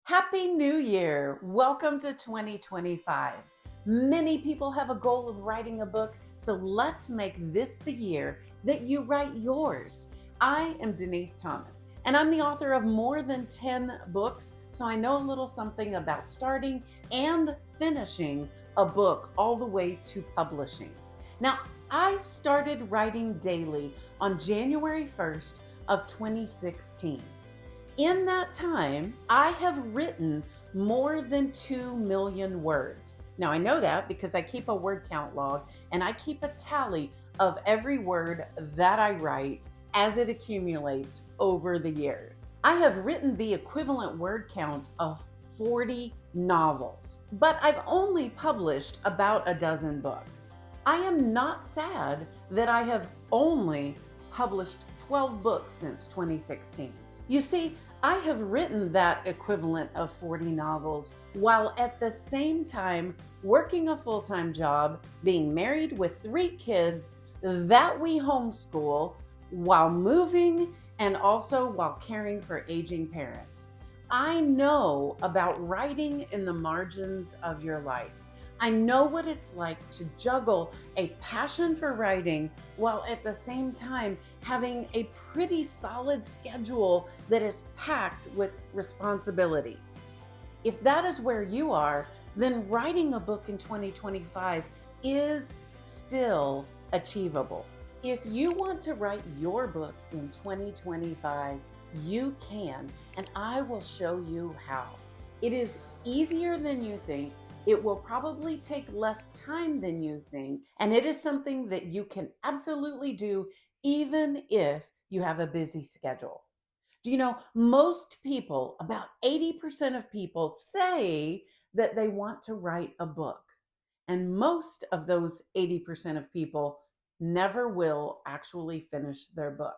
Happy New Year! Welcome to 2025. Many people have a goal of writing a book, so let's make this the year that you write yours. I am Denis Thomas, and I'm the author of more than 10 books, so I know a little something about starting and finishing a book all the way to publishing. Now, I started writing daily on January 1st of 2016. In that time, I have written more than 2 million words. Now, I know that because I keep a word count log and I keep a tally of every word that I write as it accumulates over the years. I have written the equivalent word count of 40 novels, but I've only published about a dozen books. I am not sad that I have only published 12 books since 2016. You see, I have written that equivalent of 40 novels while at the same time working a full-time job, being married with 3 kids that we homeschool, while moving, and also while caring for aging parents. I know about writing in the margins of your life. I know what it's like to juggle a passion for writing while at the same time having a pretty solid schedule that is packed with responsibilities. If that is where you are, then writing a book in 2025 is still achievable. If you want to write your book in 2025, you can, and I will show you how. It is easier than you think. It will probably take less time than you think, and it is something that you can absolutely do even if you have a busy schedule. Do you know, most people, about 80% of people, say that they want to write a book, and most of those 80% of people never will actually finish their book.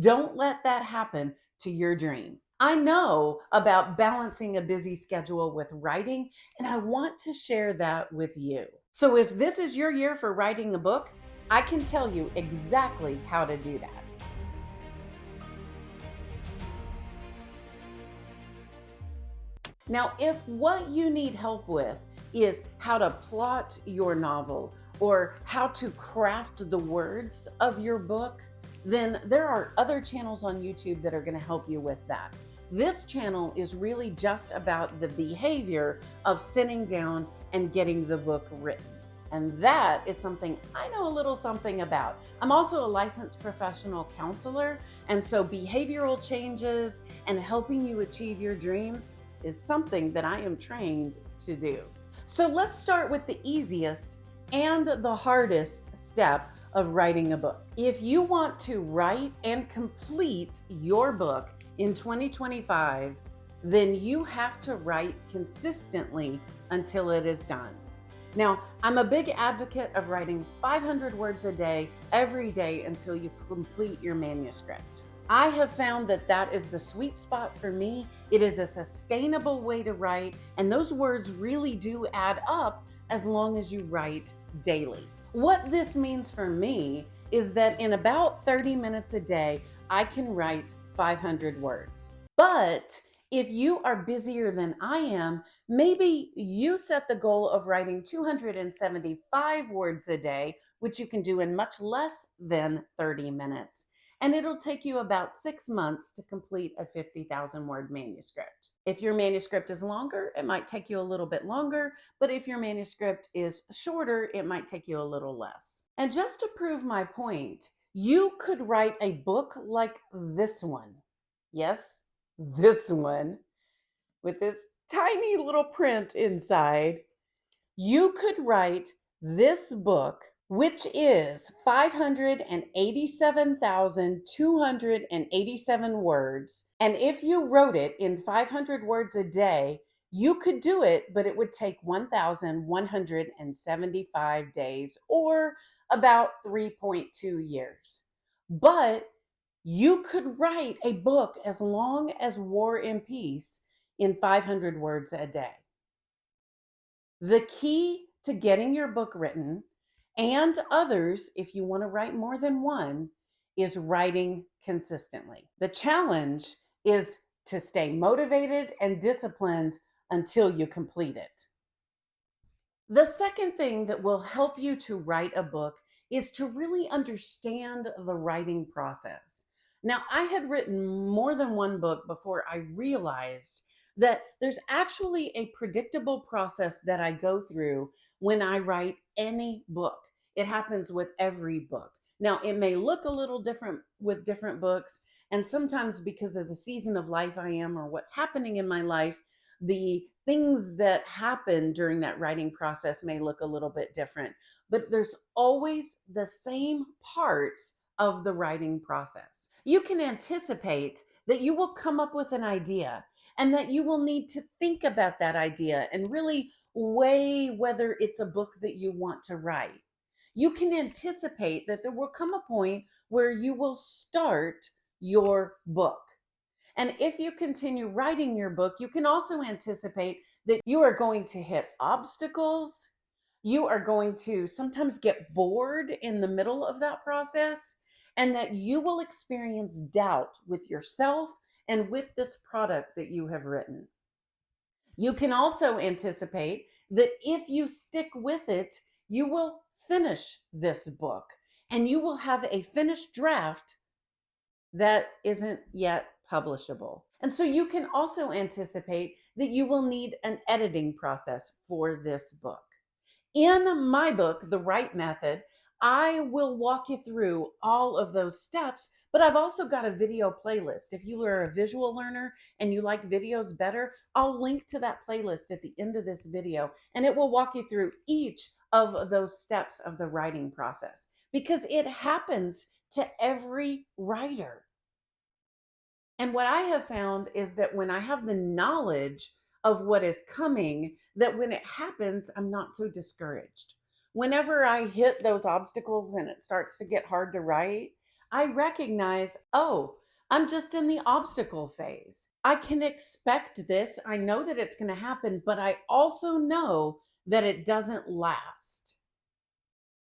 Don't let that happen to your dream. I know about balancing a busy schedule with writing, and I want to share that with you. So, if this is your year for writing a book, I can tell you exactly how to do that. Now, if what you need help with is how to plot your novel or how to craft the words of your book, then there are other channels on YouTube that are going to help you with that. This channel is really just about the behavior of sitting down and getting the book written. And that is something I know a little something about. I'm also a licensed professional counselor, and so behavioral changes and helping you achieve your dreams is something that I am trained to do. So let's start with the easiest and the hardest step of writing a book. If you want to write and complete your book in 2025, then you have to write consistently until it is done. Now, I'm a big advocate of writing 500 words a day, every day until you complete your manuscript. I have found that that is the sweet spot for me. It is a sustainable way to write, and those words really do add up as long as you write daily. What this means for me is that in about 30 minutes a day, I can write 500 words. But if you are busier than I am, maybe you set the goal of writing 275 words a day, which you can do in much less than 30 minutes. And it'll take you about 6 months to complete a 50,000 word manuscript. If your manuscript is longer, it might take you a little bit longer, but if your manuscript is shorter, it might take you a little less. And just to prove my point, you could write a book like this one. Yes, this one with this tiny little print inside. You could write this book, which is 587,287 words. And if you wrote it in 500 words a day, you could do it, but it would take 1,175 days or about 3.2 years. But you could write a book as long as War and Peace in 500 words a day. The key to getting your book written, and others, if you want to write more than one, is writing consistently. The challenge is to stay motivated and disciplined until you complete it. The second thing that will help you to write a book is to really understand the writing process. Now, I had written more than one book before I realized that there's actually a predictable process that I go through when I write any book. It happens with every book. Now, it may look a little different with different books, and sometimes because of the season of life I am or what's happening in my life, the things that happen during that writing process may look a little bit different, but there's always the same parts of the writing process. You can anticipate that you will come up with an idea and that you will need to think about that idea and really weigh whether it's a book that you want to write. You can anticipate that there will come a point where you will start your book. And if you continue writing your book, you can also anticipate that you are going to hit obstacles. You are going to sometimes get bored in the middle of that process, and that you will experience doubt with yourself and with this product that you have written. You can also anticipate that if you stick with it, you will finish this book and you will have a finished draft that isn't yet publishable. And so you can also anticipate that you will need an editing process for this book. In my book, The Right Method, I will walk you through all of those steps, but I've also got a video playlist. If you are a visual learner and you like videos better, I'll link to that playlist at the end of this video, and it will walk you through each of those steps of the writing process because it happens to every writer. And what I have found is that when I have the knowledge of what is coming, that when it happens, I'm not so discouraged. Whenever I hit those obstacles and it starts to get hard to write, I recognize, oh, I'm just in the obstacle phase. I can expect this. I know that it's going to happen, but I also know that it doesn't last.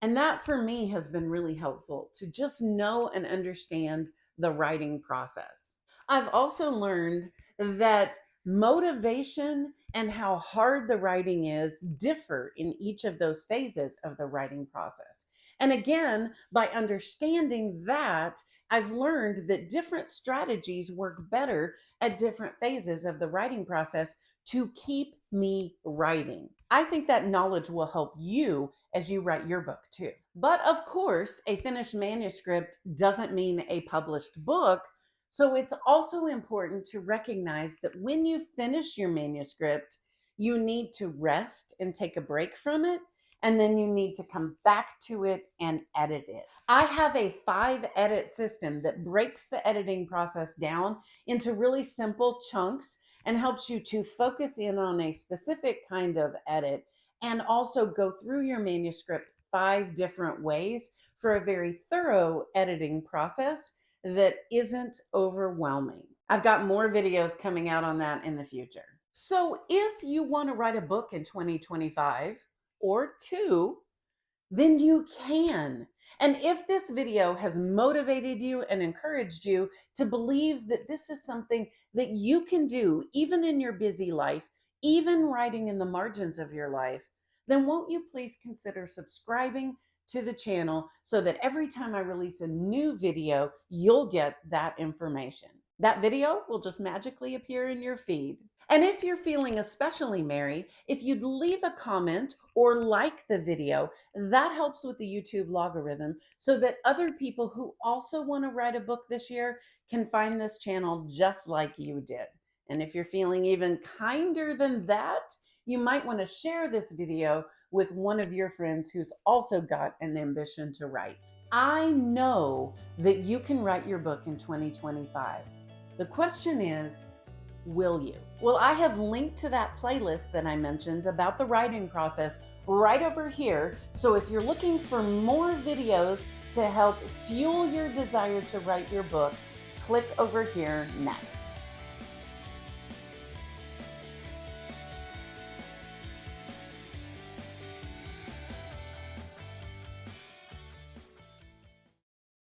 And that for me has been really helpful to just know and understand the writing process. I've also learned that motivation and how hard the writing is differ in each of those phases of the writing process. And again, by understanding that, I've learned that different strategies work better at different phases of the writing process to keep me writing. I think that knowledge will help you as you write your book too. But of course, a finished manuscript doesn't mean a published book. So it's also important to recognize that when you finish your manuscript, you need to rest and take a break from it. And then you need to come back to it and edit it. I have a 5-edit system that breaks the editing process down into really simple chunks and helps you to focus in on a specific kind of edit and also go through your manuscript 5 different ways for a very thorough editing process that isn't overwhelming. I've got more videos coming out on that in the future. So if you want to write a book in 2025 or 2, then you can. And if this video has motivated you and encouraged you to believe that this is something that you can do, even in your busy life, even writing in the margins of your life, then won't you please consider subscribing to the channel so that every time I release a new video, you'll get that information. That video will just magically appear in your feed. And if you're feeling especially merry, if you'd leave a comment or like the video, that helps with the YouTube logarithm so that other people who also want to write a book this year can find this channel just like you did. And if you're feeling even kinder than that, you might want to share this video with one of your friends who's also got an ambition to write. I know that you can write your book in 2025. The question is, will you? Well, I have linked to that playlist that I mentioned about the writing process right over here. So if you're looking for more videos to help fuel your desire to write your book, click over here next.